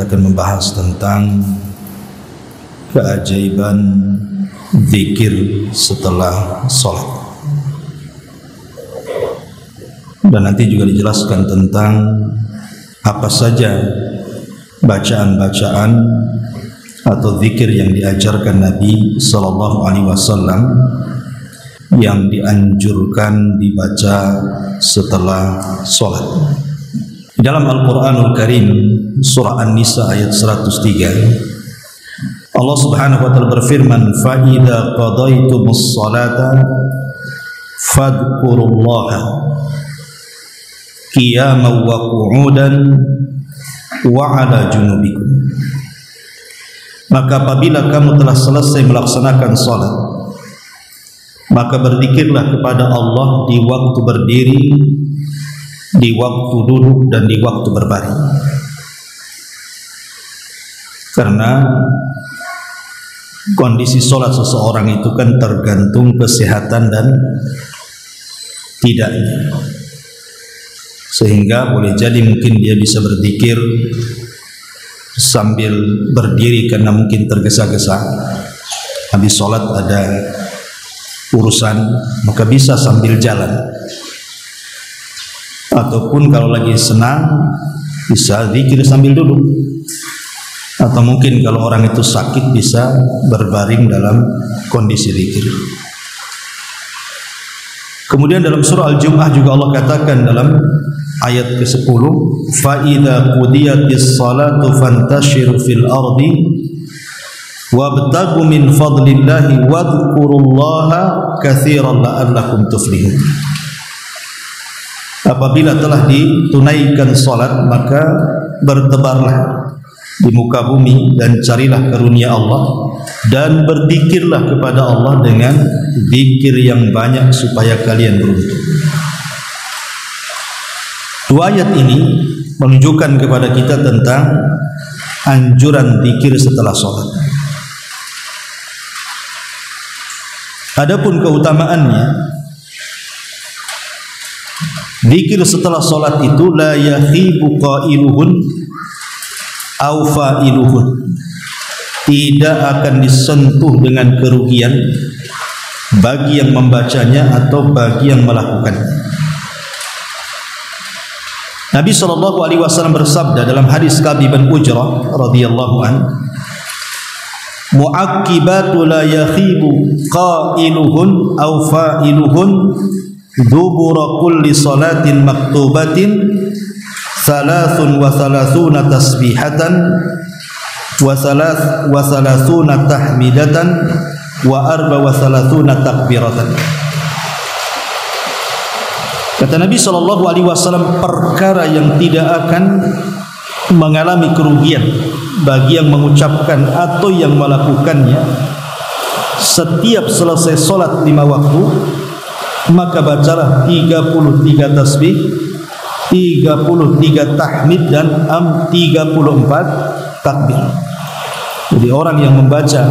kita akan membahas tentang keajaiban zikir setelah sholat. Dan nanti juga dijelaskan tentang apa saja bacaan-bacaan atau zikir yang diajarkan Nabi Sallallahu Alaihi Wasallam yang dianjurkan dibaca setelah sholat. Dalam Al-Quranul Karim surah An-Nisa ayat 103, Allah Subhanahu wa taala berfirman, "Fa idza qadaytumus salata fadhkurullaha qiyaman wa qu'udan wa 'ala junubikum." Maka apabila kamu telah selesai melaksanakan salat, maka berzikirlah kepada Allah di waktu berdiri, di waktu duduk, dan di waktu berbaring. Karena kondisi sholat seseorang itu kan tergantung kesehatan dan tidaknya. Sehingga boleh jadi mungkin dia bisa berzikir sambil berdiri karena mungkin tergesa-gesa, habis sholat ada urusan, maka bisa sambil jalan. Ataupun kalau lagi senang bisa zikir sambil duduk. Atau mungkin kalau orang itu sakit bisa berbaring dalam kondisi zikir. Kemudian dalam surah Al-Jumu'ah juga Allah katakan dalam ayat ke-10, "Fa idza qudiyatis salatu fantashiru fil ardi wabtaghu min fadlillahi wadhkurullaha katsiran la'allakum tuflihun." Apabila telah ditunaikan salat, maka bertebarlah di muka bumi dan carilah karunia Allah dan berzikirlah kepada Allah dengan zikir yang banyak supaya kalian beruntung. Dua ayat ini menunjukkan kepada kita tentang anjuran zikir setelah salat. Adapun keutamaannya, zikir setelah salat itu la yakhibu qailuhun aw fa'iluhun, tidak akan disentuh dengan kerugian bagi yang membacanya atau bagi yang melakukannya. Nabi SAW bersabda dalam hadis Ka'b bin Ujrah radhiyallahu an, "Mu'aqqibatu la yakhibu qailuhun aw fa'iluhun dubura kulli salatin maktubatin 33 tasbihatan wa 33 tahmidatan wa 34 takbiratan." Kata Nabi SAW, perkara yang tidak akan mengalami kerugian bagi yang mengucapkan atau yang melakukannya setiap selesai solat 5 waktu, maka bacalah 33 tasbih, 33 tahmid, dan 34 takbir. Jadi orang yang membaca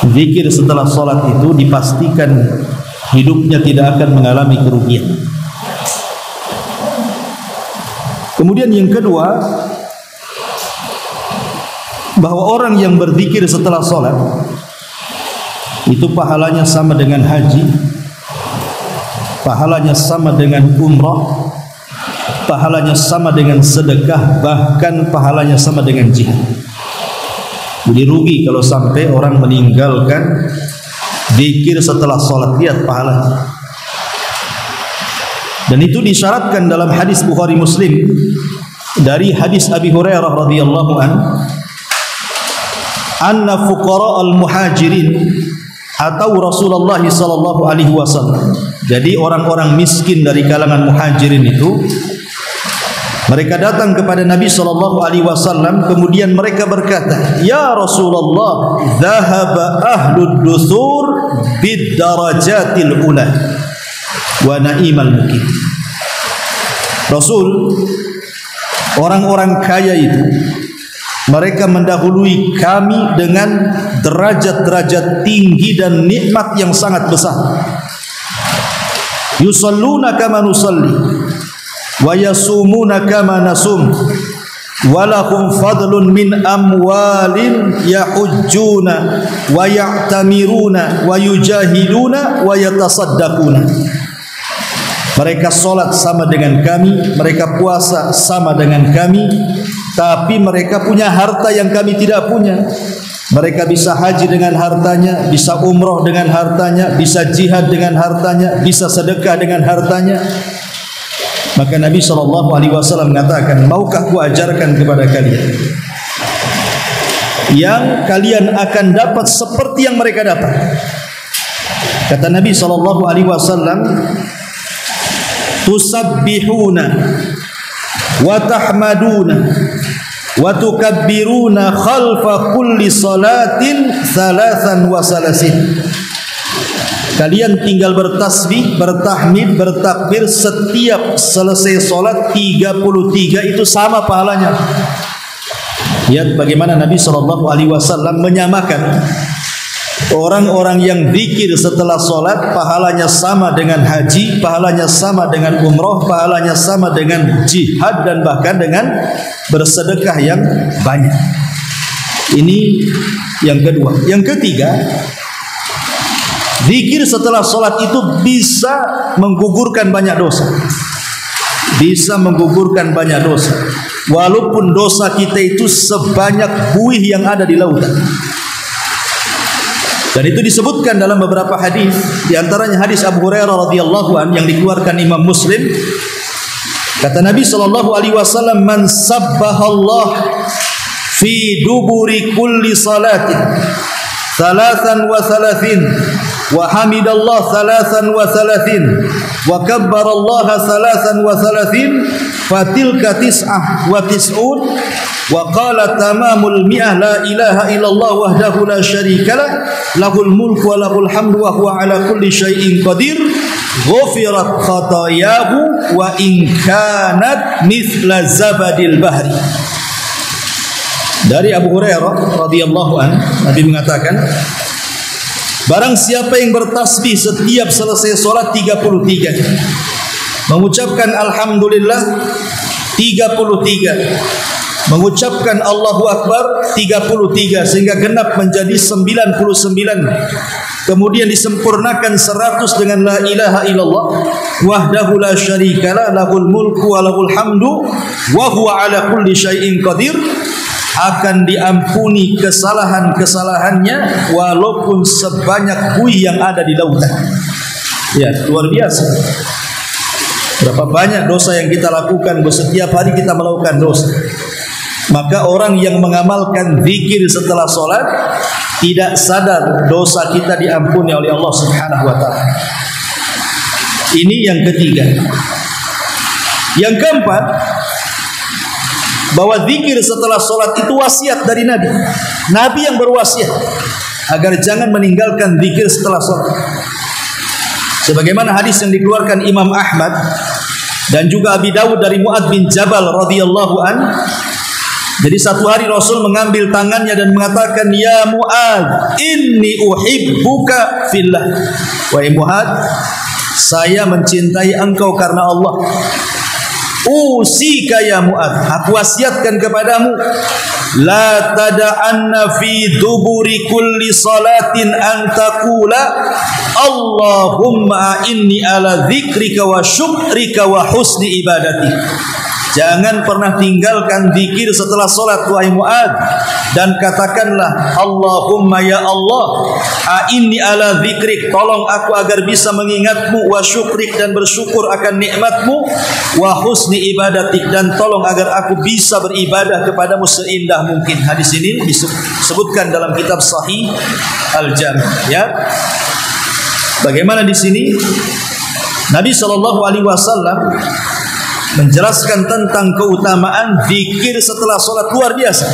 zikir setelah salat itu dipastikan hidupnya tidak akan mengalami kerugian. Kemudian yang kedua, bahwa orang yang berzikir setelah salat itu pahalanya sama dengan haji, pahalanya sama dengan umrah, pahalanya sama dengan sedekah, bahkan pahalanya sama dengan jihad. Jadi rugi kalau sampai orang meninggalkan zikir setelah salat. Lihat pahalanya. Dan itu disyaratkan dalam hadis Bukhari Muslim dari hadis Abi Hurairah radhiyallahu an, anna fuqara al-muhajirin atau Rasulullah sallallahu alaihi wasallam. Jadi orang-orang miskin dari kalangan muhajirin itu, mereka datang kepada Nabi sallallahu alaihi wasallam, kemudian mereka berkata, "Ya Rasulullah, dhahaba ahlud dusur bid darajatil ula wa na'imal muqim." Rasul, orang-orang kaya itu mereka mendahului kami dengan derajat-derajat tinggi dan nikmat yang sangat besar. Yusalluna kama nusalli wa yasumuna kama nasum walahum fadlun min amwalin yahujjuna wa ya'tamiruna wa yujahiduna wa yatasaddaquna. Mereka solat sama dengan kami, mereka puasa sama dengan kami, tapi mereka punya harta yang kami tidak punya. Mereka bisa haji dengan hartanya, bisa umroh dengan hartanya, bisa jihad dengan hartanya, bisa sedekah dengan hartanya. Maka Nabi SAW mengatakan, maukah ku ajarkan kepada kalian yang kalian akan dapat seperti yang mereka dapat? Kata Nabi SAW, tusabbihuna wa tahmaduna wa tukabbiruna khalfa kulli salatin thalathan wa salasin. Kalian tinggal bertasbih, bertahmid, bertakbir setiap selesai solat 33, itu sama pahalanya. Lihat bagaimana Nabi SAW menyamakan orang-orang yang zikir setelah solat pahalanya sama dengan haji, pahalanya sama dengan umroh, pahalanya sama dengan jihad, dan bahkan dengan bersedekah yang banyak. Ini yang kedua. Yang ketiga, zikir setelah solat itu bisa menggugurkan banyak dosa. Bisa menggugurkan banyak dosa. Walaupun dosa kita itu sebanyak buih yang ada di lautan. Dan itu disebutkan dalam beberapa hadis, di antaranya hadis Abu Hurairah radhiyallahu an yang dikeluarkan Imam Muslim. Kata Nabi SAW, man sabbahallah fi duburi kulli salatin thalathan wa thalathin wa hamidallah thalathan wa thalathin wa kabbarallaha thalathan wa thalathin fatilka tis'ah wa tis'un wa qala tamamul mi'ah la ilaha illallah wahdahu la syarikalah lahul mulku wa lahul hamdu wa huwa ala kulli syai'in qadir ghufirat khatayahu wa in kanat mithla zabadil bahri. Dari Abu Hurairah radhiyallahu an, Nabi mengatakan, barang siapa yang bertasbih setiap selesai solat 33, mengucapkan alhamdulillah 33, mengucapkan Allahu Akbar 33, sehingga genap menjadi 99, kemudian disempurnakan 100 dengan la ilaha illallah wahdahu la syarikalah lahul mulku wa lahul hamdu wa huwa ala kulli syai'in qadir, akan diampuni kesalahan-kesalahannya walaupun sebanyak buih yang ada di lautan. Ya, luar biasa. Berapa banyak dosa yang kita lakukan, setiap hari kita melakukan dosa. Maka orang yang mengamalkan zikir setelah solat tidak sadar dosa kita diampuni oleh Allah Subhanahu wa taala. Ini yang ketiga. Yang keempat, bahwa zikir setelah solat itu wasiat dari Nabi. Nabi yang berwasiat agar jangan meninggalkan zikir setelah solat. Sebagaimana hadis yang dikeluarkan Imam Ahmad dan juga Abi Dawud dari Mu'adz bin Jabal radhiyallahu an. Jadi satu hari Rasul mengambil tangannya dan mengatakan, ya Mu'adz, inni uhibbuka fillah. Wahai Mu'adz, saya mencintai engkau karena Allah. Usika ya Mu'adz, aku wasiatkan kepadamu, la tada'anna fi duburi kulli salatin an taqula Allahumma inni ala dzikrika wa syukrika wa husni ibadati. Jangan pernah tinggalkan zikir setelah solat wahai Mu'adz, dan katakanlah, Allahumma ya Allah, a'inni ala dzikrik, tolong aku agar bisa mengingatmu, wa syukrik, dan bersyukur akan nikmatmu, wa husni ibadatik, dan tolong agar aku bisa beribadah kepadamu seindah mungkin. Hadis ini disebutkan dalam kitab Sahih Al-Jami'. Ya, bagaimana di sini Nabi SAW menjelaskan tentang keutamaan zikir setelah solat, luar biasa.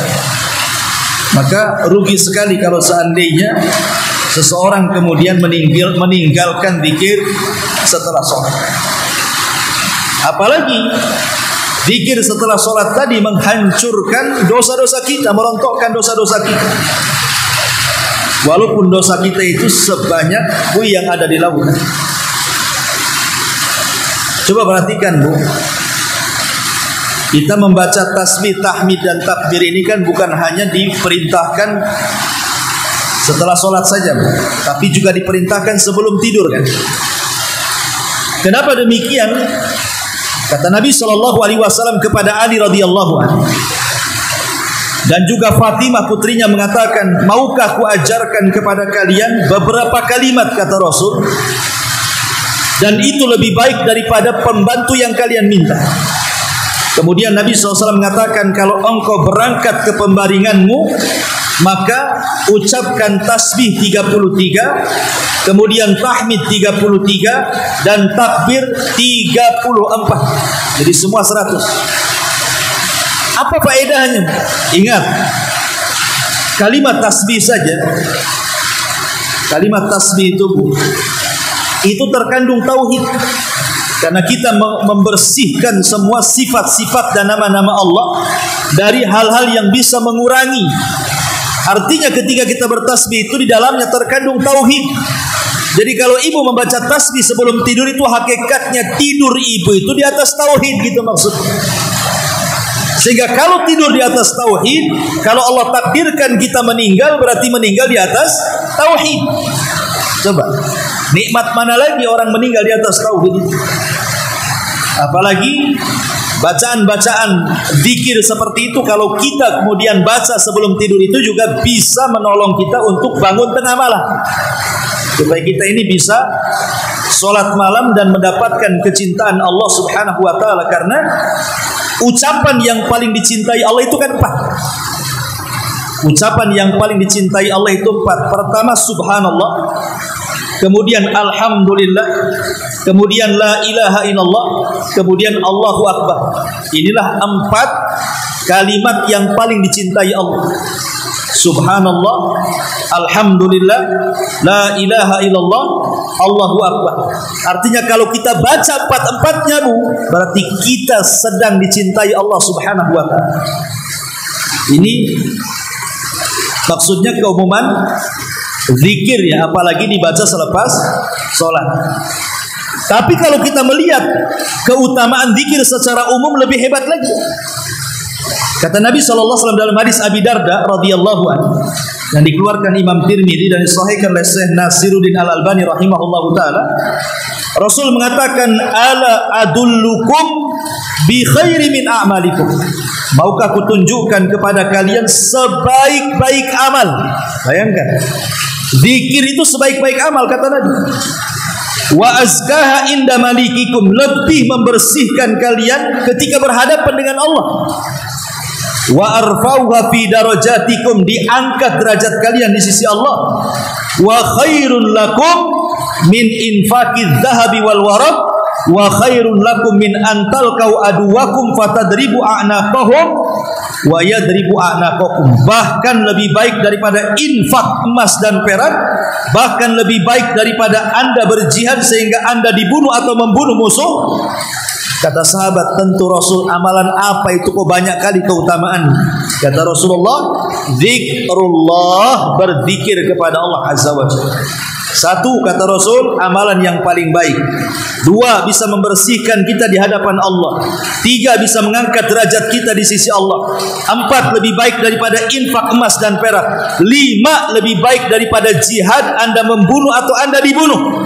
Maka rugi sekali kalau seandainya seseorang kemudian meninggalkan zikir setelah solat. Apalagi zikir setelah solat tadi menghancurkan dosa-dosa kita, merontokkan dosa-dosa kita. Walaupun dosa kita itu sebanyak buih yang ada di lautan. Coba perhatikan Bu, Kita membaca tasbih, tahmid dan takbir ini kan bukan hanya diperintahkan setelah sholat saja, tapi juga diperintahkan sebelum tidur kan. Kenapa demikian? Kata Nabi SAW kepada Ali radhiyallahu anhu, dan juga Fatimah putrinya mengatakan, maukah ku ajarkan kepada kalian beberapa kalimat, kata Rasul, dan itu lebih baik daripada pembantu yang kalian minta. Kemudian Nabi SAW mengatakan, kalau engkau berangkat ke pembaringanmu, maka ucapkan tasbih 33, kemudian tahmid 33, dan takbir 34. Jadi semua 100. Apa faedahnya? Ingat, kalimat tasbih saja, kalimat tasbih itu terkandung tauhid. Karena kita membersihkan semua sifat-sifat dan nama-nama Allah dari hal-hal yang bisa mengurangi. Artinya ketika kita bertasbih itu di dalamnya terkandung tauhid. Jadi kalau ibu membaca tasbih sebelum tidur itu hakikatnya tidur ibu itu di atas tauhid, gitu maksudnya. Sehingga kalau tidur di atas tauhid, kalau Allah takdirkan kita meninggal, berarti meninggal di atas tauhid. Coba, nikmat mana lagi orang meninggal di atas tauhid itu? Apalagi bacaan-bacaan zikir seperti itu, kalau kita kemudian baca sebelum tidur itu juga bisa menolong kita untuk bangun tengah malam, supaya kita ini bisa sholat malam dan mendapatkan kecintaan Allah Subhanahu wa ta'ala. Karena ucapan yang paling dicintai Allah itu kan 4. Ucapan yang paling dicintai Allah itu 4. Pertama subhanallah, kemudian alhamdulillah, kemudian la ilaha illallah, kemudian Allahu akbar. Inilah 4 kalimat yang paling dicintai Allah. Subhanallah, alhamdulillah, la ilaha illallah, Allahu akbar. Artinya kalau kita baca 4-4-nya berarti kita sedang dicintai Allah Subhanahu wa ta'ala. Ini maksudnya keumuman zikir ya, apalagi dibaca selepas sholat. Tapi kalau kita melihat keutamaan zikir secara umum lebih hebat lagi. Kata Nabi SAW dalam hadis Abi Darda radhiyallahu anhu yang dikeluarkan Imam Tirmidzi dan disahihkan oleh Syekh Nasiruddin Al-Albani rahimahullahu taala, Rasul mengatakan, ala adullukum bi khairi min a'malikum. Maukah kutunjukkan kepada kalian sebaik-baik amal? Bayangkan, zikir itu sebaik-baik amal, kata Nabi. Wa azkaha inda malikikum, lebih membersihkan kalian ketika berhadapan dengan Allah. Wa arfauha fi darajatikum, diangkat derajat kalian di sisi Allah. Wa khairun lakum min infaqiz zahabi wal waraq, wa khairun lakum min antalqau aduwakum fatadribu a'naqahum wa yadribu a'naqakum. Bahkan lebih baik daripada infak emas dan perak, bahkan lebih baik daripada Anda berjihad sehingga Anda dibunuh atau membunuh musuh. Kata sahabat, tentu Rasul, amalan apa itu kok banyak kali keutamaan? Kata Rasulullah, zikrullah, berzikir kepada Allah Azza wa Jalla. 1, kata Rasul, amalan yang paling baik. 2, bisa membersihkan kita di hadapan Allah. 3, bisa mengangkat derajat kita di sisi Allah. 4, lebih baik daripada infak emas dan perak. 5, lebih baik daripada jihad, Anda membunuh atau Anda dibunuh.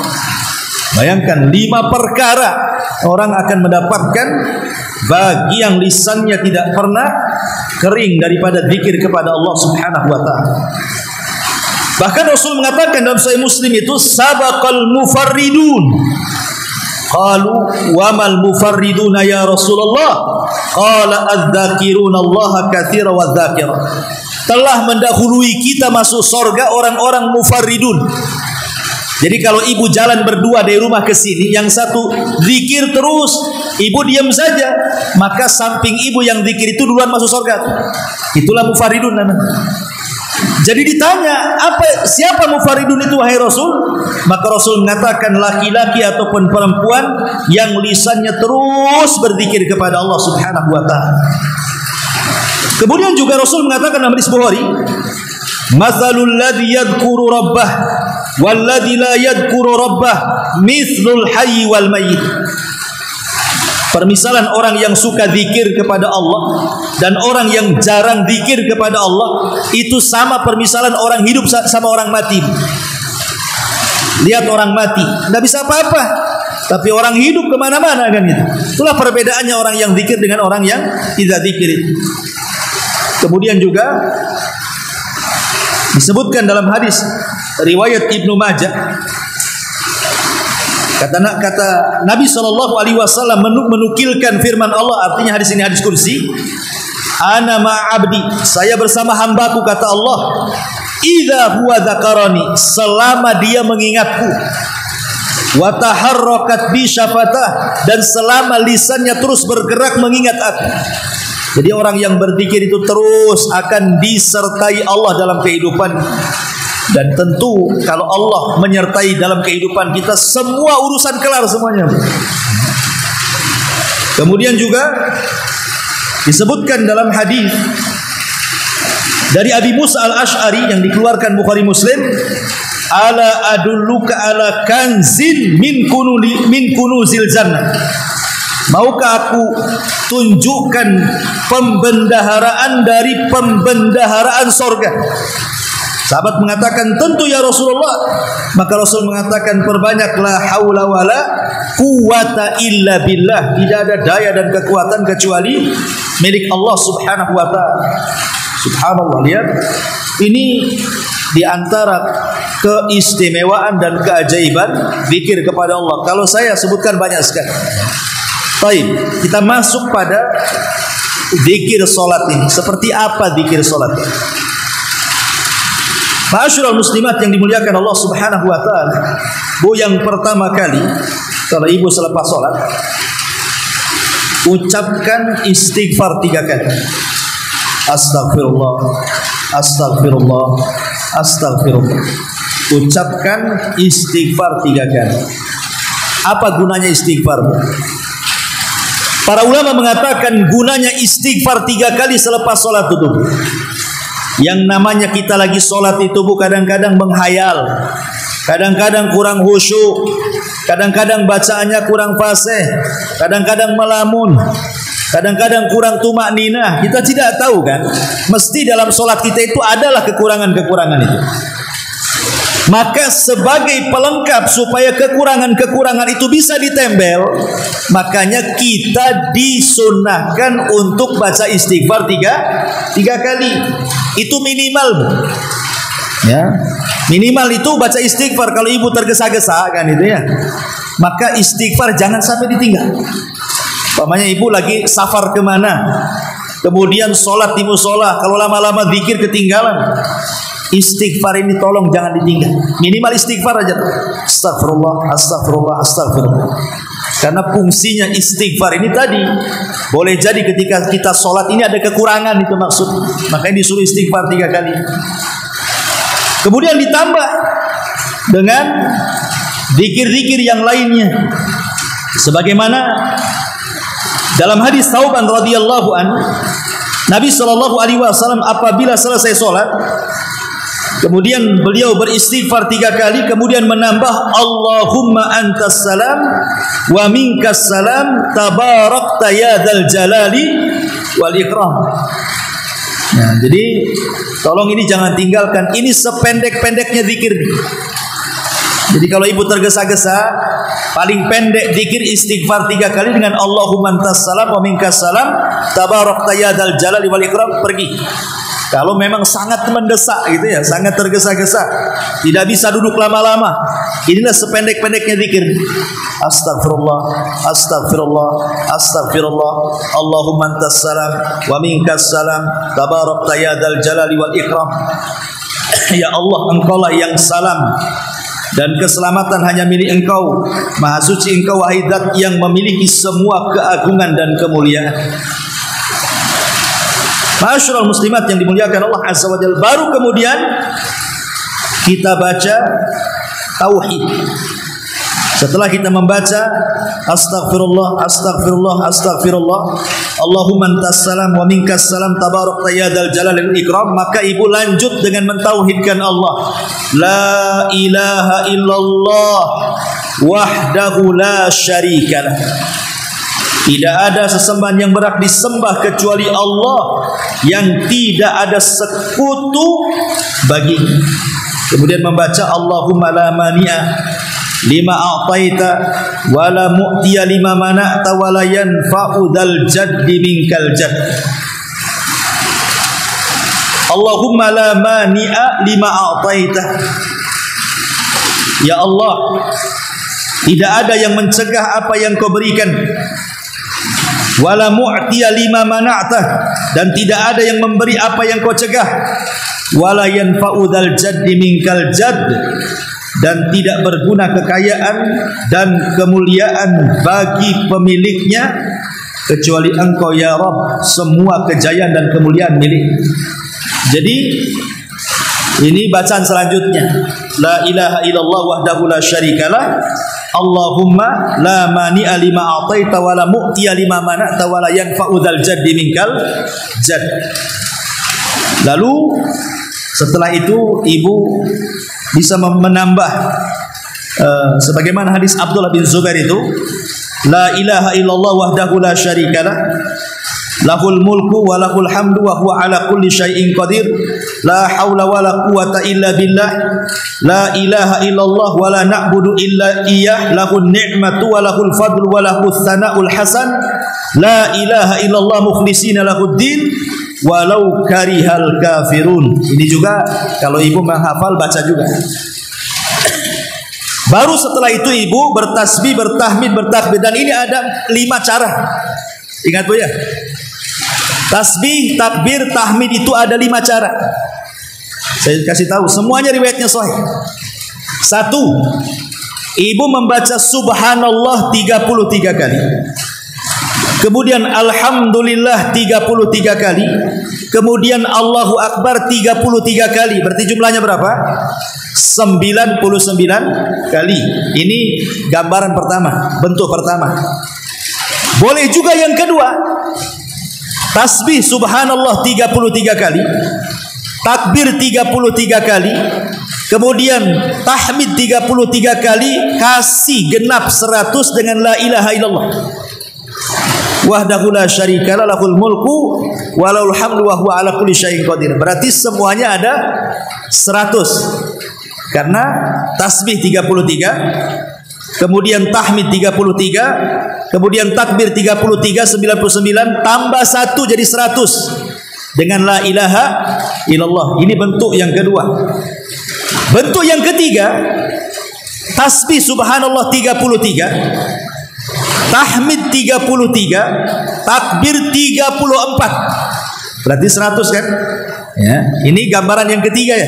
Bayangkan 5 perkara orang akan mendapatkan bagi yang lisannya tidak pernah kering daripada zikir kepada Allah Subhanahu wa ta'ala. Bahkan Rasul mengatakan dalam Sahih Muslim itu, sabaqal mufarridun. Qalu wa mal mufarriduna ya Rasulullah? Qala adz-dzakiruna Allah katsiran wa dzakira. Telah mendahului kita masuk surga orang-orang mufarridun. Jadi kalau ibu jalan berdua dari rumah ke sini, yang satu zikir terus, ibu diam saja, maka samping ibu yang zikir itu duluan masuk surga. Itulah mufaridun namanya. Jadi ditanya, siapa mufaridun itu wahai Rasul? Maka Rasul mengatakan laki-laki ataupun perempuan yang lisannya terus berzikir kepada Allah Subhanahu wa ta'ala. Kemudian juga Rasul mengatakan dalam hadis Bukhari, mathalul ladzi yadhkuru rabbah walladzi la yadhkuru rabbah mithlul hayy wal mayyit. Permisalan orang yang suka zikir kepada Allah dan orang yang jarang zikir kepada Allah itu sama permisalan orang hidup sama orang mati. Lihat orang mati, tidak bisa apa-apa, tapi orang hidup kemana-mana kan itu. Itulah perbedaannya orang yang zikir dengan orang yang tidak zikir. Kemudian juga disebutkan dalam hadis riwayat Ibnu Majah, kata Nabi SAW menukilkan firman Allah, artinya hadis ini hadis kursi. Ana ma'abdi, saya bersama hambaku, kata Allah. Idza huwa dzakarani, selama dia mengingatku. Wa taharrakat bi syafatah, dan selama lisannya terus bergerak mengingat aku. Jadi orang yang berzikir itu terus akan disertai Allah dalam kehidupan. Dan tentu kalau Allah menyertai dalam kehidupan kita, semua urusan kelar semuanya. Kemudian juga disebutkan dalam hadis dari Abi Musa al-Ash'ari yang dikeluarkan Bukhari Muslim, ala adulluka ala kanzin min kunuzil jannah. Maukah aku tunjukkan pembendaharaan dari pembendaharaan sorga? Sahabat mengatakan, tentu ya Rasulullah. Maka Rasul mengatakan, perbanyaklah haula wala quwata illa billah. Tidak ada daya dan kekuatan kecuali milik Allah subhanahu wa ta'ala. Subhanallah, lihat. Ini diantara keistimewaan dan keajaiban zikir kepada Allah. Kalau saya sebutkan banyak sekali. Baik, kita masuk pada zikir solat ini. Seperti apa zikir solat ini? Ma'asyiral muslimat yang dimuliakan Allah subhanahu wa ta'ala, Bu, yang pertama kali kalau ibu selepas sholat, ucapkan istighfar 3 kali. Astagfirullah, astagfirullah, astagfirullah. Ucapkan istighfar 3 kali. Apa gunanya istighfar, Bu? Para ulama mengatakan gunanya istighfar 3 kali selepas sholat itu, Bu. Yang namanya kita lagi sholat itu, Bu, kadang-kadang menghayal, kadang-kadang kurang khusyuk, kadang-kadang bacaannya kurang fasih, kadang-kadang melamun, kadang-kadang kurang tumak ninah. Kita tidak tahu kan, mesti dalam sholat kita itu adalah kekurangan-kekurangan itu. Maka sebagai pelengkap supaya kekurangan-kekurangan itu bisa ditempel, makanya kita disunnahkan untuk baca istighfar 3 kali. Itu minimal, Bu. Ya, minimal itu baca istighfar. Kalau ibu tergesa-gesa kan itu ya, maka istighfar jangan sampai ditinggal. Umpamanya ibu lagi safar kemana, kemudian sholat di musola, kalau lama-lama zikir ketinggalan, istighfar ini tolong jangan ditinggal. Minimal istighfar aja. Astagfirullah, astagfirullah, astagfirullah. Karena fungsinya istighfar ini tadi, boleh jadi ketika kita sholat ini ada kekurangan, itu maksud. Makanya disuruh istighfar 3 kali. Kemudian ditambah dengan zikir-zikir yang lainnya. Sebagaimana dalam hadis Thauban radhiyallahu an, Nabi SAW apabila selesai sholat, kemudian beliau beristighfar 3 kali, kemudian menambah Allahumma antas salam wa minkas salam tabarakta ya dzal jalali wal ikram. Nah, jadi tolong ini jangan tinggalkan. Ini sependek-pendeknya zikir. Jadi kalau ibu tergesa-gesa, paling pendek zikir istighfar 3 kali dengan Allahumma antas salam wa minkas salam tabarakta ya dzal jalali wal ikram, pergi. Kalau memang sangat mendesak gitu ya, sangat tergesa-gesa, tidak bisa duduk lama-lama, inilah sependek-pendeknya zikir. Astagfirullah, astagfirullah, astagfirullah. Allahumma antas salam wa minkas salam tabarakta ya dzal jalali wal ikram. Ya Allah, Engkaulah yang salam dan keselamatan hanya milik Engkau. Maha suci Engkau, wahai Zat yang memiliki semua keagungan dan kemuliaan. Ma'asyiral muslimat yang dimuliakan Allah Azza wa Jalla, baru kemudian kita baca tauhid. Setelah kita membaca astagfirullah, astagfirullah, astagfirullah, Allahumma antas salam wa minkas salam tabarakta ya dzal jalali wal ikram, maka ibu lanjut dengan mentauhidkan Allah. La ilaha illallah wahdahu la syarikalah. Tidak ada sesembahan yang berhak disembah kecuali Allah yang tidak ada sekutu baginya. Kemudian membaca Allahumma la mani'a lima a'taita wa la mu'tiya lima mana'ta wa la yanfa'u dzal jaddi minkal jadd. Allahumma la mani'a lima a'taita. Ya Allah, tidak ada yang mencegah apa yang kau berikan. Wala mu'tiya lima mana'ta, dan tidak ada yang memberi apa yang kau cegah. Wala yanfa'u dzal jaddi minkal jadd, dan tidak berguna kekayaan dan kemuliaan bagi pemiliknya kecuali Engkau ya Rabb, semua kejayaan dan kemuliaan milik. Jadi ini bacaan selanjutnya, la ilaha illallah wahdahu la syarikalah, Allahumma la mani'a lima a'taita wa la mu'tiya lima mana'ta wa la yanfa'u dzal jaddi minkal jadd. Lalu setelah itu ibu bisa menambah sebagaimana hadis Abdullah bin Zubair itu, la ilaha illallah wahdahu la syarikalah, lahul mulku wa lahul hamdu wa huwa ala kulli syai'in qadir, la haula wa la quwata illa billah, la ilaha illallah wa la na'budu illa iyyah, lahun ni'matu wa lahul fadlu wa lahus tsana'ul hasan, la ilaha illallah mukhlishina lahuddin walau karihal kafirun. Ini juga kalau ibu menghafal baca juga. Baru setelah itu ibu bertasbih, bertahmid, bertakbir, dan ini ada 5 cara. Ingat Bu ya, tasbih, takbir, tahmid itu ada 5 cara. Saya kasih tahu, semuanya riwayatnya sahih. 1, ibu membaca subhanallah 33 kali. Kemudian alhamdulillah 33 kali. Kemudian Allahu Akbar 33 kali. Berarti jumlahnya berapa? 99 kali. Ini gambaran pertama, bentuk pertama. Boleh juga yang kedua, tasbih subhanallah 33 kali, takbir 33 kali, kemudian tahmid 33 kali, kasih genap 100 dengan la ilaha illallah wahdahu la syarikalah, lahul mulku wa lahul hamdu wa huwa ala kulli syai'in qadir. Berarti semuanya ada 100. Karena tasbih 33, kemudian tahmid 33, kemudian takbir 33, 99 tambah 1 jadi 100 dengan la ilaha illallah. Ini bentuk yang kedua. Bentuk yang ketiga, tasbih subhanallah 33, tahmid 33, takbir 34. Berarti 100 kan? Ya, ini gambaran yang ketiga ya.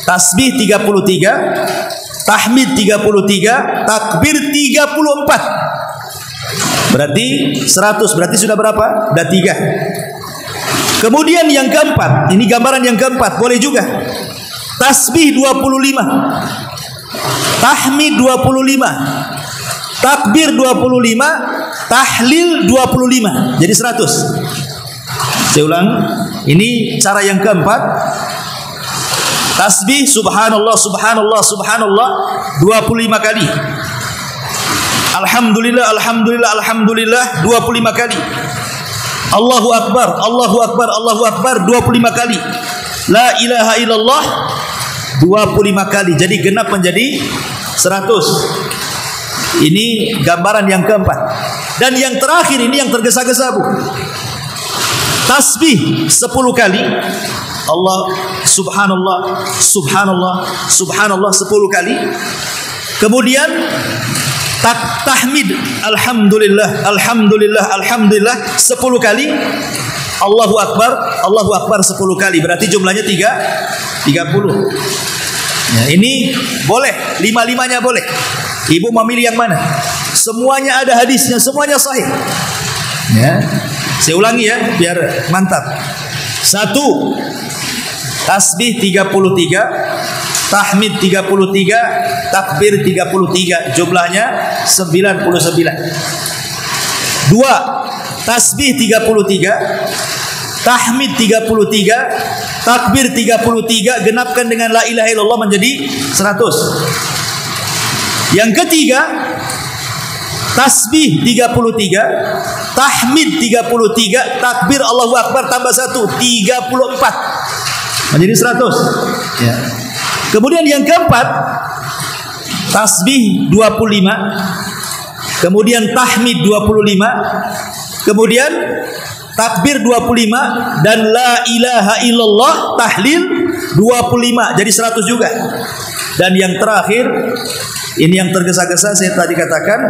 Tasbih 33, tahmid 33, takbir 34. Berarti 100. Berarti sudah berapa? Sudah 3. Kemudian yang keempat, ini gambaran yang keempat, boleh juga. Tasbih 25, tahmid 25, takbir 25, tahlil 25, jadi 100. Saya ulang, ini cara yang keempat. Tasbih subhanallah subhanallah subhanallah 25 kali. Alhamdulillah alhamdulillah alhamdulillah 25 kali. Allahu akbar Allahu akbar Allahu akbar 25 kali. La ilaha illallah 25 kali. Jadi genap menjadi 100. Ini gambaran yang keempat. Dan yang terakhir ini yang tergesa-gesa Bu. Tasbih 10 kali. Allah subhanallah subhanallah subhanallah 10 kali. Kemudian tahmid alhamdulillah alhamdulillah alhamdulillah 10 kali. Allahu akbar 10 kali. Berarti jumlahnya 30. Ya, ini boleh, 5-5-nya boleh. Ibu memilih yang mana? Semuanya ada hadisnya, semuanya sahih. Ya. Saya ulangi ya biar mantap. 1, tasbih 33, tahmid 33, takbir 33, jumlahnya 99. 2, tasbih 33, tahmid 33, takbir 33, genapkan dengan la ilaha illallah menjadi 100. Yang ketiga, tasbih 33, tahmid 33, takbir Allahu Akbar tambah 1, 34. Menjadi 100. Ya. Kemudian yang keempat, tasbih 25, kemudian tahmid 25, kemudian takbir 25 dan la ilaha illallah tahlil 25, jadi 100 juga. Dan yang terakhir, ini yang tergesa-gesa saya tadi katakan,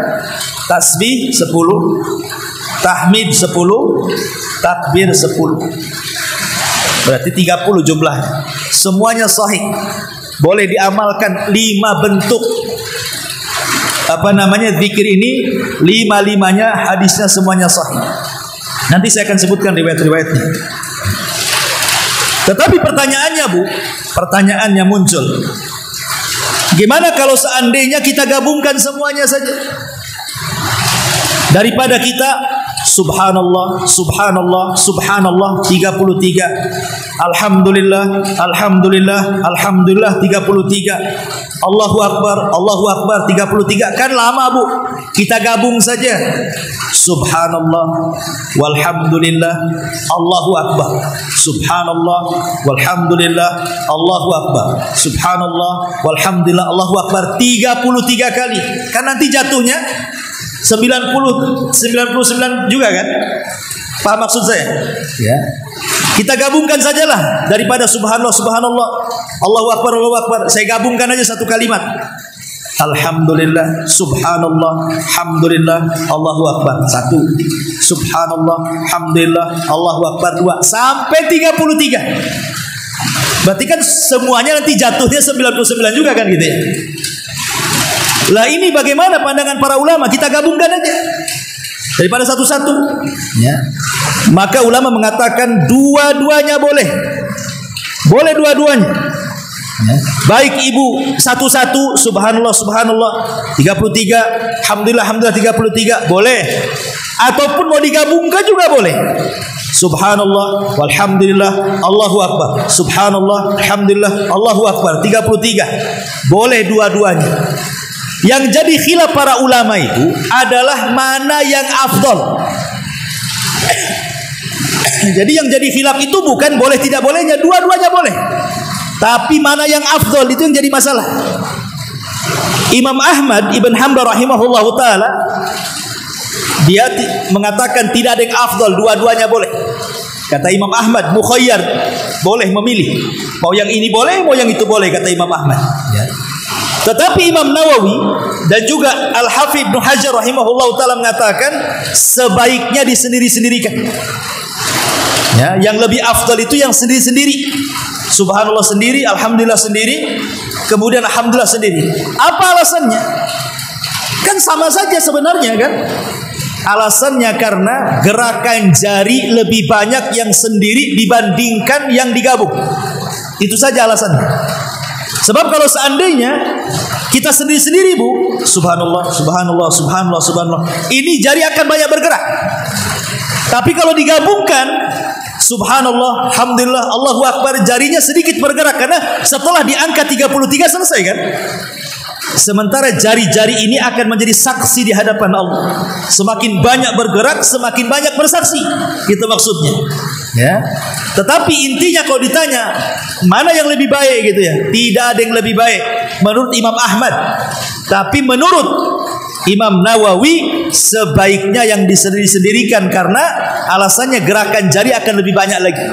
tasbih 10, tahmid 10, takbir 10. Berarti 30 jumlahnya. Semuanya sahih. Boleh diamalkan 5 bentuk zikir ini, 5-5-nya hadisnya semuanya sahih. Nanti saya akan sebutkan riwayat-riwayatnya. Tetapi pertanyaannya muncul. Gimana kalau seandainya kita gabungkan semuanya saja? Daripada kita subhanallah, subhanallah, subhanallah 33, alhamdulillah, alhamdulillah, alhamdulillah 33, Allahu Akbar 33, kan lama Bu. Kita gabung saja, subhanallah, walhamdulillah, Allahu Akbar, subhanallah, walhamdulillah, Allahu Akbar, subhanallah, walhamdulillah, Allahu Akbar 33 kali. Kan nanti jatuhnya 99 juga kan? Paham maksud saya? Ya. Kita gabungkan sajalah, daripada subhanallah, subhanallah, Allahu Akbar, Allahu Akbar. Saya gabungkan aja satu kalimat. Alhamdulillah, subhanallah, alhamdulillah, Allahu Akbar 1. Subhanallah, alhamdulillah, Allahu Akbar 2, sampai 33. Berarti kan semuanya nanti jatuhnya 99 juga kan gitu ya. Lah ini bagaimana pandangan para ulama? Kita gabungkan aja daripada satu-satu. Ya. Maka ulama mengatakan dua-duanya boleh. Boleh dua-duanya. Ya. Baik ibu satu-satu, subhanallah, subhanallah 33, alhamdulillah, alhamdulillah 33, boleh. Ataupun mau digabungkan juga boleh. Subhanallah, walhamdulillah, Allahu Akbar. Subhanallah, alhamdulillah, Allahu Akbar 33. Boleh dua-duanya. Yang jadi khilaf para ulama itu adalah mana yang afdol. Jadi yang jadi khilaf itu bukan boleh tidak bolehnya, dua-duanya boleh. Tapi mana yang afdol itu yang jadi masalah. Imam Ahmad Ibn Hanbal rahimahullahu taala dia mengatakan tidak ada yang afdol, dua-duanya boleh. Kata Imam Ahmad, mukhayyar, boleh memilih. Mau yang ini boleh, mau yang itu boleh, kata Imam Ahmad. Ya. Tetapi Imam Nawawi dan juga Al-Hafidh Ibnu Hajar rahimahullah ta'ala mengatakan sebaiknya disendiri-sendirikan. Ya, yang lebih afdal itu yang sendiri-sendiri. Subhanallah sendiri, alhamdulillah sendiri, kemudian alhamdulillah sendiri. Apa alasannya? Kan sama saja sebenarnya kan? Alasannya karena gerakan jari lebih banyak yang sendiri dibandingkan yang digabung. Itu saja alasannya. Sebab kalau seandainya kita sendiri-sendiri Bu, subhanallah, subhanallah, subhanallah, subhanallah, ini jari akan banyak bergerak. Tapi kalau digabungkan, subhanallah, alhamdulillah, Allahu Akbar, jarinya sedikit bergerak. Karena setelah di angka 33 selesai kan. Sementara jari-jari ini akan menjadi saksi di hadapan Allah. Semakin banyak bergerak, semakin banyak bersaksi. Itu maksudnya. Ya. Tetapi intinya kalau ditanya mana yang lebih baik gitu ya, tidak ada yang lebih baik menurut Imam Ahmad. Tapi menurut Imam Nawawi sebaiknya yang disendiri-sendirikan karena alasannya gerakan jari akan lebih banyak lagi.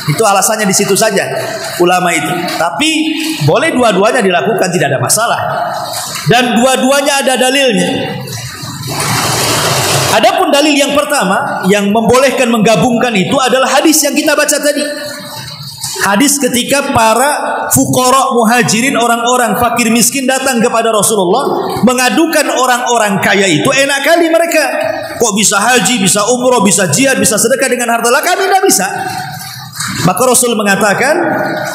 Itu alasannya di situ saja ulama itu. Tapi boleh dua-duanya dilakukan, tidak ada masalah. Dan dua-duanya ada dalilnya. Adapun dalil yang pertama yang membolehkan menggabungkan itu adalah hadis yang kita baca tadi. Hadis ketika para fuqara muhajirin, orang-orang fakir miskin datang kepada Rasulullah mengadukan orang-orang kaya itu enak kali mereka. Kok bisa haji, bisa umroh, bisa jihad, bisa sedekah dengan harta, kami tidak bisa. Maka Rasul mengatakan,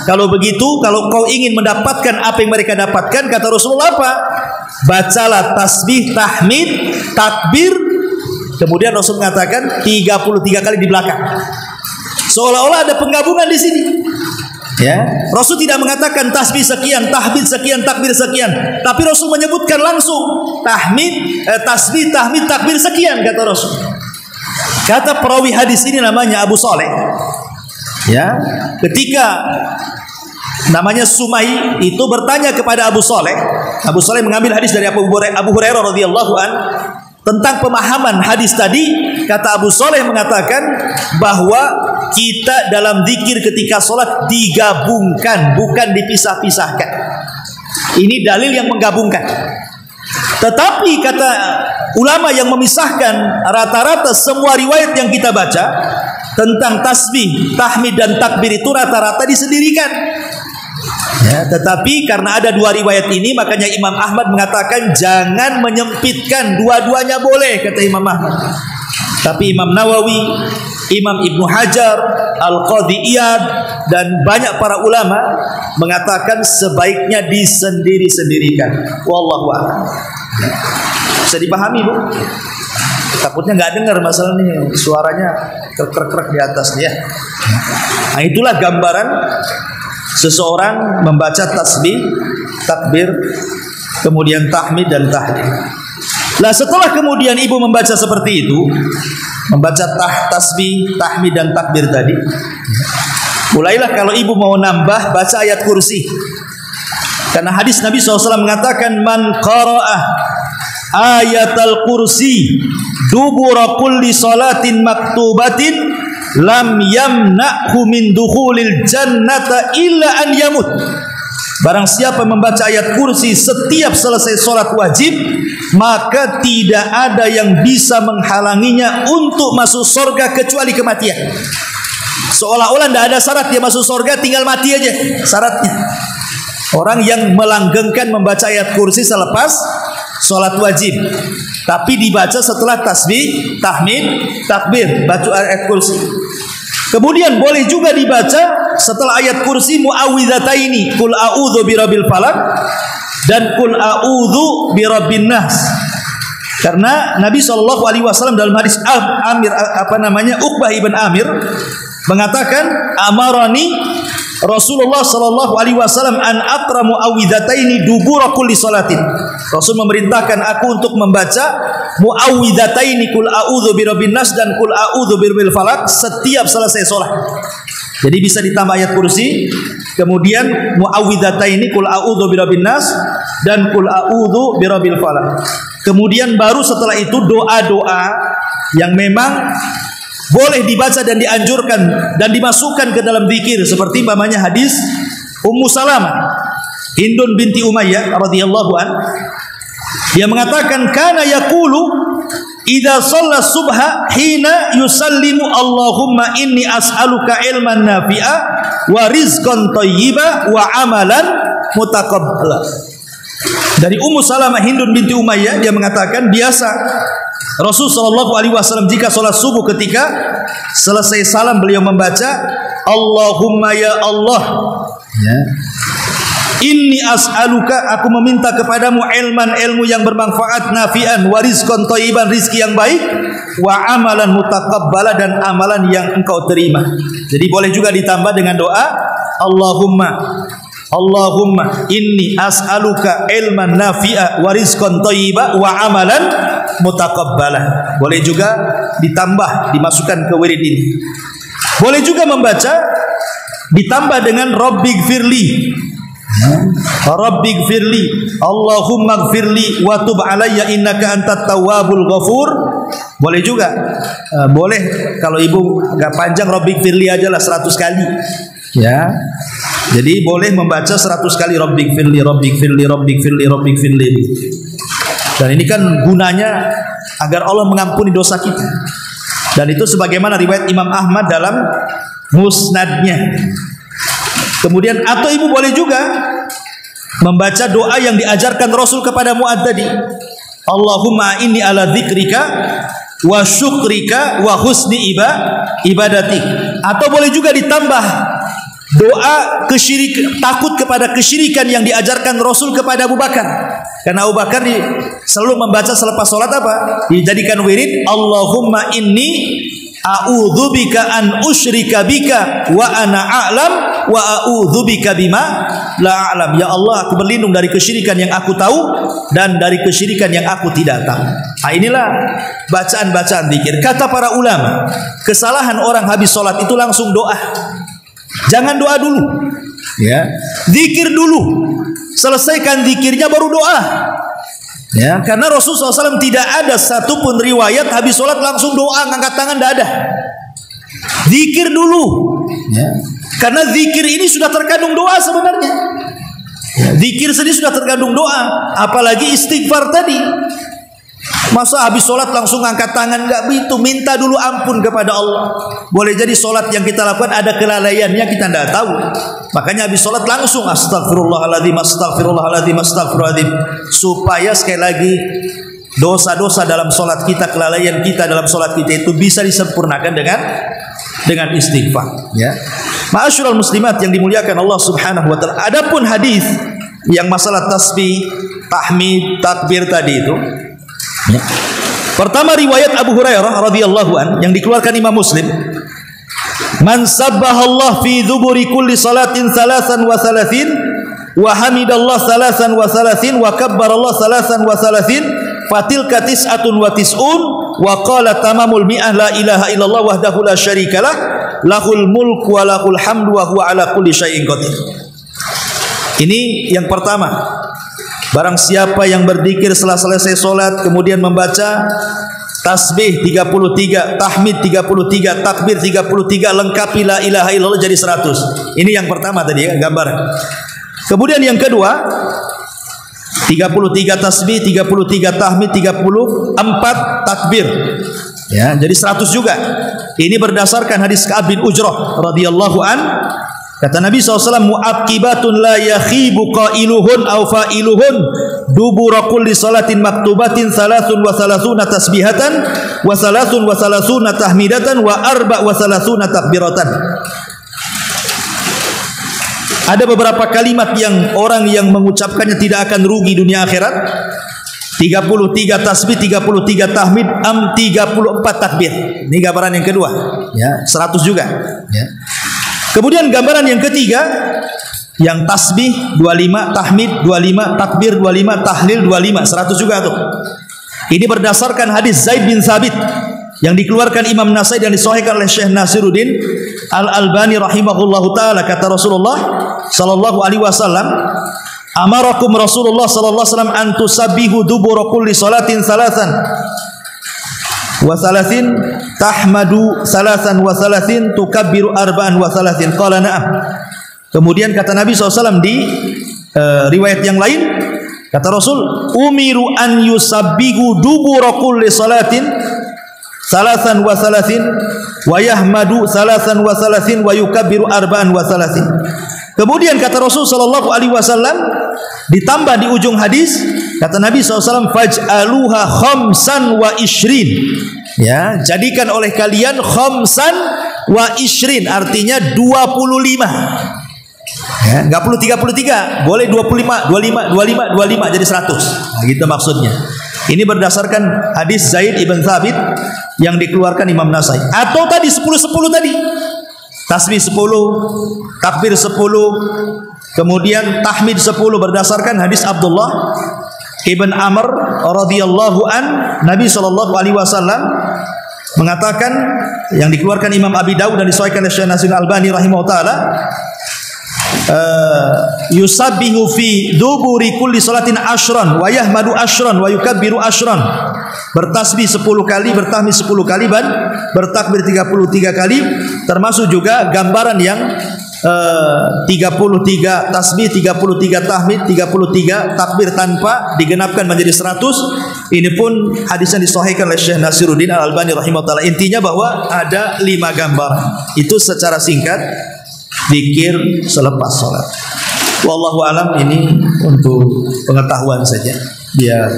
kalau begitu, kalau kau ingin mendapatkan apa yang mereka dapatkan, kata Rasulullah apa? Bacalah tasbih, tahmid, takbir. Kemudian Rasul mengatakan 33 kali di belakang. Seolah-olah ada penggabungan di sini. Ya, Rasul tidak mengatakan tasbih sekian, tahmid sekian, takbir sekian, tapi Rasul menyebutkan langsung tasbih, tahmid, takbir sekian, kata Rasul. Kata perawi hadis ini namanya Abu Saleh. Ya, ketika namanya Sumai itu bertanya kepada Abu Saleh. Abu Saleh mengambil hadis dari Abu Hurairah radhiyallahu an tentang pemahaman hadis tadi. Kata Abu Saleh mengatakan bahwa kita dalam zikir ketika sholat digabungkan, bukan dipisah-pisahkan. Ini dalil yang menggabungkan. Tetapi kata ulama yang memisahkan, rata-rata semua riwayat yang kita baca tentang tasbih, tahmid dan takbir itu rata-rata disendirikan. Ya, tetapi karena ada dua riwayat ini, makanya Imam Ahmad mengatakan jangan menyempitkan, dua-duanya boleh, kata Imam Ahmad. Tapi Imam Nawawi, Imam Ibnu Hajar, Al-Qadhi Iyad dan banyak para ulama mengatakan sebaiknya disendiri-sendirikan. Wallahu a'lam. Bisa dipahami, Bu? Takutnya nggak dengar masalah ini, suaranya krek-krek di atas ya. Nah, itulah gambaran seseorang membaca tasbih, takbir, kemudian tahmid dan tahlil. Lah setelah kemudian ibu membaca seperti itu, membaca tasbih, tahmid dan takbir tadi, mulailah kalau ibu mau nambah baca ayat kursi. Karena hadis Nabi SAW mengatakan man qara'ah ayatal kursi dubura kulli salatin maktubatin lam yamna'hu min dukhulil jannata illa an yamut. Barang siapa membaca ayat kursi setiap selesai sholat wajib, maka tidak ada yang bisa menghalanginya untuk masuk surga kecuali kematian. Seolah-olah tidak ada syarat dia masuk surga, tinggal mati aja syaratnya. Orang yang melanggengkan membaca ayat kursi selepas sholat wajib, tapi dibaca setelah tasbih, tahmid, takbir, baca ayat kursi. Kemudian boleh juga dibaca setelah ayat kursi muawwidhataini, qul a'udzu birabbil falaq dan qul a'udzu birabbin nas. Karena Nabi SAW dalam hadis Uqbah ibn Amir mengatakan amarani Rasulullah SAW an aqra muawwidhataini dubura kulli salatin. Rasul memerintahkan aku untuk membaca muawwidhataini qul a'udzu birabbin nas dan qul a'udzu birabbil falaq setiap selesai salat. Jadi bisa ditambah ayat kursi, kemudian muawwidhataini qul a'udzu birabbin nas dan qul a'udzu birabbil falaq. Kemudian baru setelah itu doa-doa yang memang boleh dibaca dan dianjurkan dan dimasukkan ke dalam zikir, seperti umpamanya hadis Ummu Salamah Hindun binti Umayyah radhiyallahu an. Dia mengatakan kana yaqulu idza shalla subha hina yusallimu Allahumma inni as'aluka ilman nafi'a wa rizqan thayyiba wa amalan mutaqabbala. Dari Ummu Salamah Hindun binti Umayyah, dia mengatakan biasa Rasul SAW jika sholat subuh ketika selesai salam beliau membaca Allahumma ya Allah ya, inni as'aluka, aku meminta kepadamu ilmu yang bermanfaat, nafi'an, wa rizqan thayyiban, rizki yang baik, wa amalan mutaqabbala, dan amalan yang engkau terima. Jadi boleh juga ditambah dengan doa Allahumma inni as'aluka ilman nafi'a wa rizqan thayyiba wa amalan mutaqabbala. Boleh juga ditambah, dimasukkan ke wirid ini. Boleh juga membaca ditambah dengan Rabbighfirli, Rabbighfirli, Allahumma gfirli wa tub alayya innaka antat tawwabul ghafur. Boleh juga, boleh kalau ibu agak panjang Rabbighfirli aja lah 100 kali ya. Jadi boleh membaca 100 kali Rabbighfirli, Rabbighfirli, Rabbighfirli, Rabbighfirli. Dan ini kan gunanya agar Allah mengampuni dosa kita. Dan itu sebagaimana riwayat Imam Ahmad dalam musnadnya. Kemudian atau ibu boleh juga membaca doa yang diajarkan Rasul kepada Mu'adz tadi. Allahumma inni ala dzikrika wa syukrika wa husni ibadatik. Atau boleh juga ditambah doa takut kepada kesyirikan yang diajarkan Rasul kepada Abu Bakar. Karena Abu Bakar selalu membaca selepas sholat apa? Dijadikan wirid Allahumma inni a'udzubika an usyrika bika wa ana a'lam wa a'udzubika bima la a'lam. Ya Allah, aku berlindung dari kesyirikan yang aku tahu dan dari kesyirikan yang aku tidak tahu. Nah, inilah bacaan-bacaan zikir. Kata para ulama, kesalahan orang habis sholat itu langsung doa. Jangan doa dulu, ya. Zikir dulu. Selesaikan zikirnya baru doa. Ya, karena Rasulullah SAW tidak ada satupun riwayat habis sholat langsung doa, ngangkat tangan, tidak ada. Zikir dulu, ya. Karena zikir ini sudah terkandung doa sebenarnya. Ya, zikir sendiri sudah terkandung doa, apalagi istighfar tadi. Masa habis sholat langsung angkat tangan? Enggak begitu. Minta dulu ampun kepada Allah. Boleh jadi sholat yang kita lakukan ada kelalaiannya, kita tidak tahu. Makanya habis sholat langsung astagfirullahaladzim, astagfirullahaladzim, astagfirullahaladzim. Supaya sekali lagi dosa-dosa dalam sholat kita, kelalaian kita dalam sholat kita itu bisa disempurnakan dengan istighfar. Ya. Ma'asyiral muslimat yang dimuliakan Allah Subhanahu wa taala. Adapun hadis yang masalah tasbih, tahmid, takbir tadi itu, ya. Pertama riwayat Abu Hurairah radhiyallahu an yang dikeluarkan Imam Muslim. Man sabbahallah fi dzuburi kulli salatin salasan wa salasin wa hamidallah salasan wa salasin wa kabbarallah salasan wa salasin fatilka tis'atun wa tis'un wa qala tamamul mi'ah la ilaha illallah wahdahu la syarikalah lahul mulku wa lahul hamdu wa huwa ala kulli syai'in qadir. Ini yang pertama. Barang siapa yang berzikir setelah selesai solat kemudian membaca tasbih 33, tahmid 33, takbir 33, lengkapi la ilaha illallah jadi 100. Ini yang pertama tadi ya, gambaran. Kemudian yang kedua 33 tasbih, 33 tahmid, 34 takbir. Ya, jadi 100 juga. Ini berdasarkan hadis Ka'ab bin Ujrah radhiyallahu an. Kata Nabi SAW, mu'aqibatun la yakhibu qailuhun aw fa'iluhun dubura kulli salatin maktubatin salasun wa salasuna tasbihatan wa salasun wa salasuna tahmidatan wa arba wa salasuna takbiratan. Ada beberapa kalimat yang orang yang mengucapkannya tidak akan rugi dunia akhirat. 33 tasbih, 33 tahmid, 34 takbir. Ini gambaran yang kedua, ya, 100 juga, ya. Kemudian gambaran yang ketiga, yang tasbih 25, tahmid 25, takbir 25, tahlil 25, 100 juga tuh. Ini berdasarkan hadis Zaid bin Thabit yang dikeluarkan Imam Nasai dan disahihkan oleh Syekh Nasiruddin Al-Albani rahimahullahu taala. Kata Rasulullah sallallahu alaihi wasallam, amarakum Rasulullah sallallahu alaihi wasallam an tusabbihu dubura kulli salatin salasan wa salasin tahmadu salasan wa salasin tukabbiru arba'an wa salasin. Qala na'am. Kemudian kata Nabi SAW di riwayat yang lain, kata Rasul, umiru an yusabbihu dubura kulli salatin salasan wa salasin wa yahmadu salasan wa salasin wa yukabbiru arba'an wa salasin. Kemudian kata Rasul sallallahu alaihi wasallam ditambah di ujung hadis, kata Nabi SAW, faj'aluha khamsan wa ishrin. Ya, jadikan oleh kalian khamsan wa ishrin, artinya 25. Ya, enggak perlu 33, boleh 25, 25, 25, 25 jadi 100. Nah, gitu maksudnya. Ini berdasarkan hadis Zaid ibn Thabit yang dikeluarkan Imam Nasai. Atau tadi 10-10 tadi. Tasbih 10, takbir 10, kemudian tahmid 10 berdasarkan hadis Abdullah ibn Amr radhiyallahu an. Nabi sallallahu alaihi wasallam mengatakan, yang dikeluarkan Imam Abi Dawud dan disahihkan oleh Syekh Nasiruddin Albani rahimahullah taala, yusabbihu fi duburi kulli salatin ashran wa yahmadu ashran wa yukabbiru ashran. Bertasbih 10 kali, bertahmid 10 kali, dan bertakbir 33 kali. Termasuk juga gambaran yang 33 tasbih, 33 tahmid, 33 takbir tanpa digenapkan menjadi 100. Ini pun hadis yang disahihkan oleh Syekh Nasiruddin Al-Albani rahimahullah. Intinya bahwa ada 5 gambaran. Itu secara singkat zikir selepas sholat. Wallahu alam, ini untuk pengetahuan saja, biar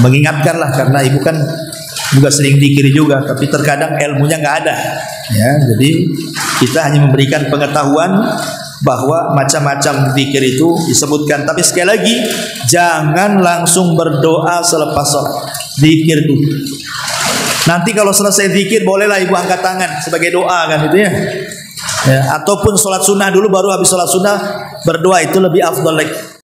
mengingatkan lah, karena ibu kan juga sering zikir juga, tapi terkadang ilmunya nggak ada, ya. Jadi kita hanya memberikan pengetahuan bahwa macam-macam zikir itu disebutkan. Tapi sekali lagi, jangan langsung berdoa selepas sholat, zikir dulu. Nanti kalau selesai zikir bolehlah ibu angkat tangan sebagai doa kan itu ya. Ya, ataupun sholat sunnah dulu baru habis sholat sunnah berdoa, itu lebih afdal lagi.